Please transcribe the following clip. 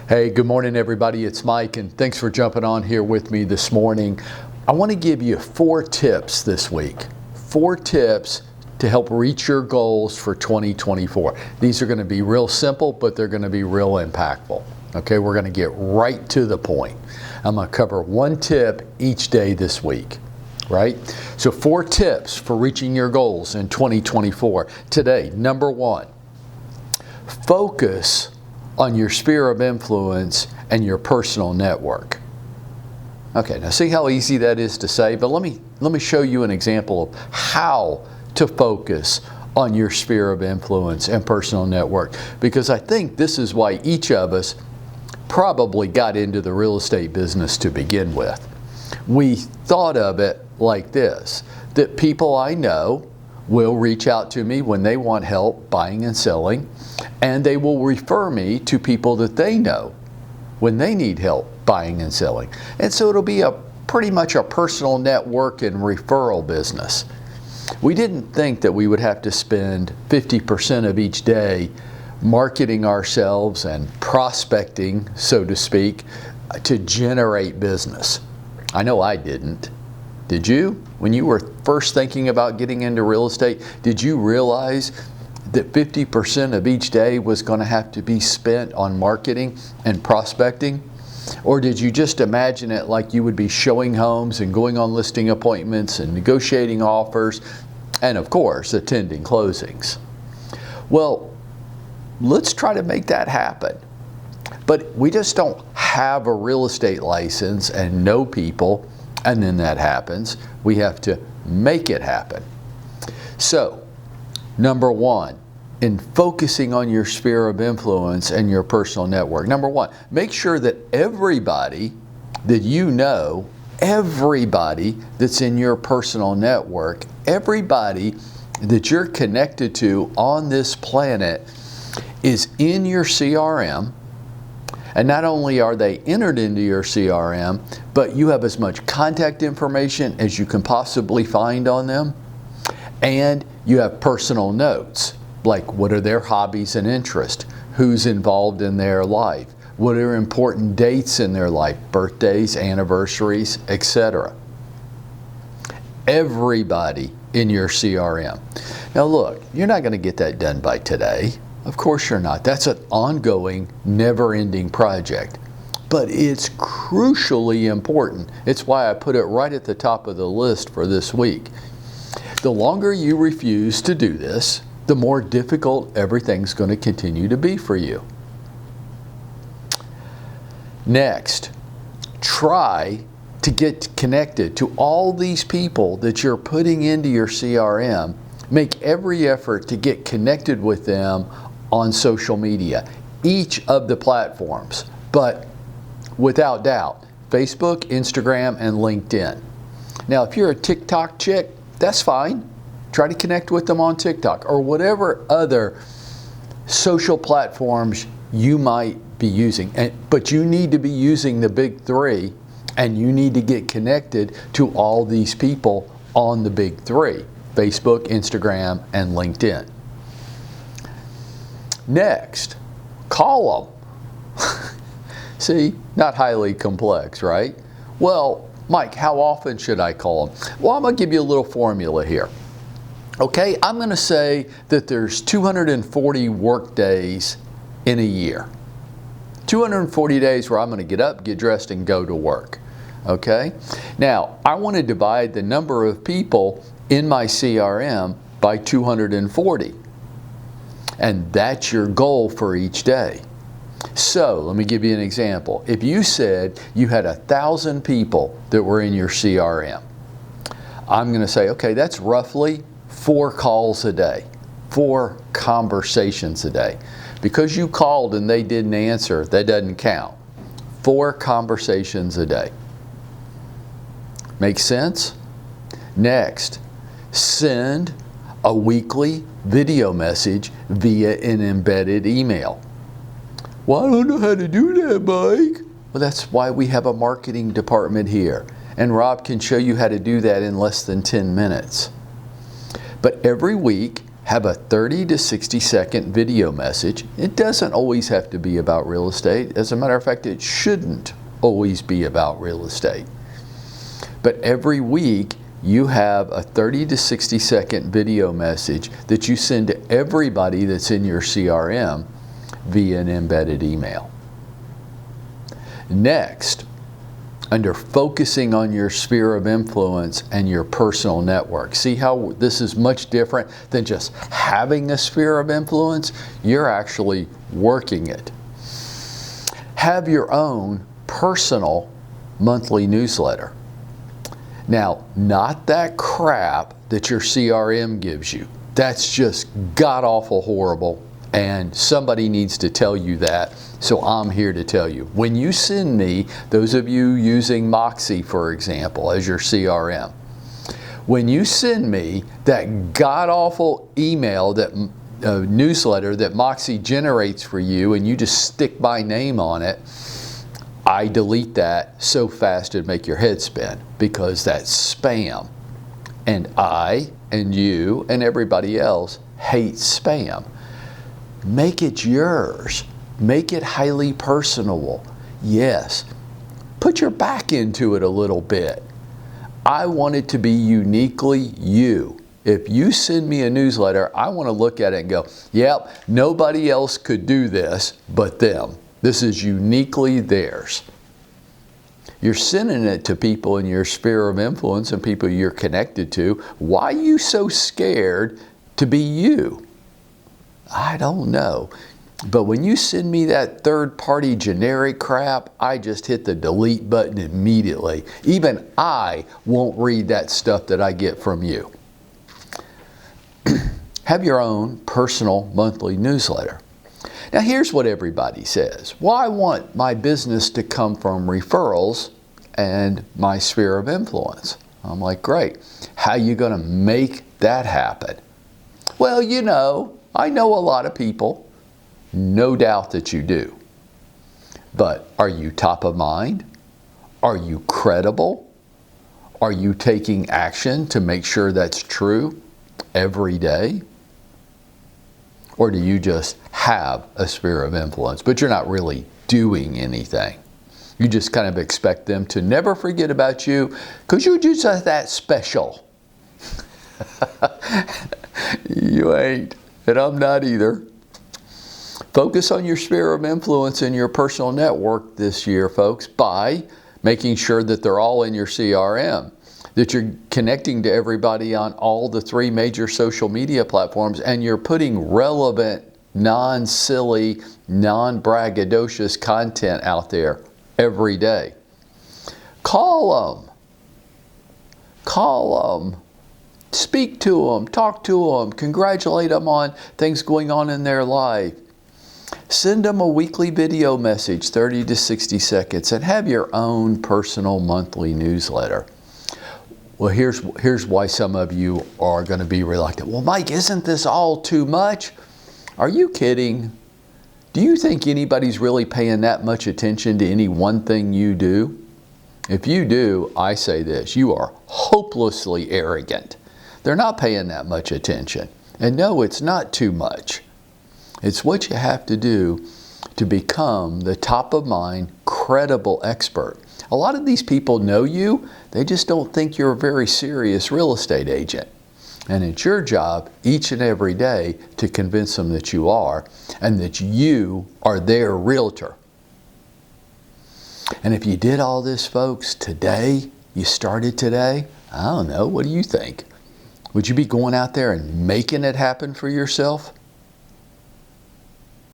Hey, good morning everybody. It's Mike and thanks for jumping on here with me this morning. I want to give you 4 tips this week. 4 tips to help reach your goals for 2024. These are going to be real simple, but they're going to be real impactful. Okay, we're going to get right to the point. I'm going to cover 1 tip each day this week, right? So 4 tips for reaching your goals in 2024. Today, number 1, focus on your sphere of influence and your personal network. Okay, now see how easy that is to say, but let me show you an example of how to focus on your sphere of influence and personal network, because I think this is why each of us probably got into the real estate business to begin with. We thought of it like this, that people I know will reach out to me when they want help buying and selling, and they will refer me to people that they know when they need help buying and selling. And so it'll be pretty much a personal network and referral business. We didn't think that we would have to spend 50% of each day marketing ourselves and prospecting, so to speak, to generate business. I know I didn't. Did you? When you were first thinking about getting into real estate, did you realize that 50% of each day was going to have to be spent on marketing and prospecting? Or did you just imagine it like you would be showing homes and going on listing appointments and negotiating offers and, of course, attending closings? Well, let's try to make that happen. But we just don't have a real estate license and know people, and then that happens. We have to make it happen. So, number 1, in focusing on your sphere of influence and your personal network. Number 1, make sure that everybody that you know, everybody that's in your personal network, everybody that you're connected to on this planet is in your CRM. And not only are they entered into your CRM, but you have as much contact information as you can possibly find on them. And you have personal notes, like what are their hobbies and interests, who's involved in their life, what are important dates in their life, birthdays, anniversaries, etc. Everybody in your CRM. Now look, you're not going to get that done by today. Of course you're not. That's an ongoing, never-ending project. But it's crucially important. It's why I put it right at the top of the list for this week. The longer you refuse to do this, the more difficult everything's going to continue to be for you. Next, try to get connected to all these people that you're putting into your CRM. Make every effort to get connected with them on social media, each of the platforms, but without doubt, Facebook, Instagram, and LinkedIn. Now, if you're a TikTok chick, that's fine. Try to connect with them on TikTok or whatever other social platforms you might be using. But you need to be using the big 3, and you need to get connected to all these people on the big 3, Facebook, Instagram, and LinkedIn. Next, call them. See, not highly complex, right? Well, Mike, how often should I call them? Well, I'm going to give you a little formula here. Okay, I'm going to say that there's 240 work days in a year. 240 days where I'm going to get up, get dressed, and go to work. Okay? Now, I want to divide the number of people in my CRM by 240. And that's your goal for each day. So, let me give you an example. If you said you had 1,000 people that were in your CRM, I'm going to say, okay, that's roughly 4 calls a day, 4 conversations a day. Because you called and they didn't answer, that doesn't count. 4 conversations a day. Make sense? Next, send a weekly video message via an embedded email. Well, I don't know how to do that, Mike. Well, that's why we have a marketing department here. And Rob can show you how to do that in less than 10 minutes. But every week, have a 30 to 60 second video message. It doesn't always have to be about real estate. As a matter of fact, it shouldn't always be about real estate. But every week, you have a 30 to 60 second video message that you send to everybody that's in your CRM via an embedded email. Next, under focusing on your sphere of influence and your personal network. See how this is much different than just having a sphere of influence? You're actually working it. Have your own personal monthly newsletter. Now, not that crap that your CRM gives you. That's just god-awful horrible, and somebody needs to tell you that, so I'm here to tell you. When you send me, those of you using Moxie, for example, as your CRM, when you send me that god-awful email, that newsletter that Moxie generates for you, and you just stick my name on it, I delete that so fast it'd make your head spin, because that's spam. And I and you and everybody else hate spam. Make it yours. Make it highly personable. Yes, put your back into it a little bit. I want it to be uniquely you. If you send me a newsletter, I want to look at it and go, yep, nobody else could do this but them. This is uniquely theirs. You're sending it to people in your sphere of influence and people you're connected to. Why are you so scared to be you? I don't know. But when you send me that third-party generic crap, I just hit the delete button immediately. Even I won't read that stuff that I get from you. Have your own personal monthly newsletter. Now here's what everybody says. Well, I want my business to come from referrals and my sphere of influence. I'm like, great. How are you going to make that happen? Well, you know, I know a lot of people. No doubt that you do. But are you top of mind? Are you credible? Are you taking action to make sure that's true every day? Or do you just have a sphere of influence, but you're not really doing anything? You just kind of expect them to never forget about you because you're just that special. You ain't, and I'm not either. Focus on your sphere of influence in your personal network this year, folks, by making sure that they're all in your CRM, that you're connecting to everybody on all the 3 major social media platforms, and you're putting relevant, non-silly, non-braggadocious content out there every day. Call them. Call them. Speak to them. Talk to them. Congratulate them on things going on in their life. Send them a weekly video message, 30 to 60 seconds, and have your own personal monthly newsletter. Well, here's why some of you are going to be reluctant. Well, Mike, isn't this all too much? Are you kidding? Do you think anybody's really paying that much attention to any one thing you do? If you do, I say this, you are hopelessly arrogant. They're not paying that much attention. And no, it's not too much. It's what you have to do to become the top of mind, credible expert. A lot of these people know you, they just don't think you're a very serious real estate agent. And it's your job each and every day to convince them that you are, and that you are their realtor. And if you did all this, folks, today, you started today, I don't know, what do you think? Would you be going out there and making it happen for yourself?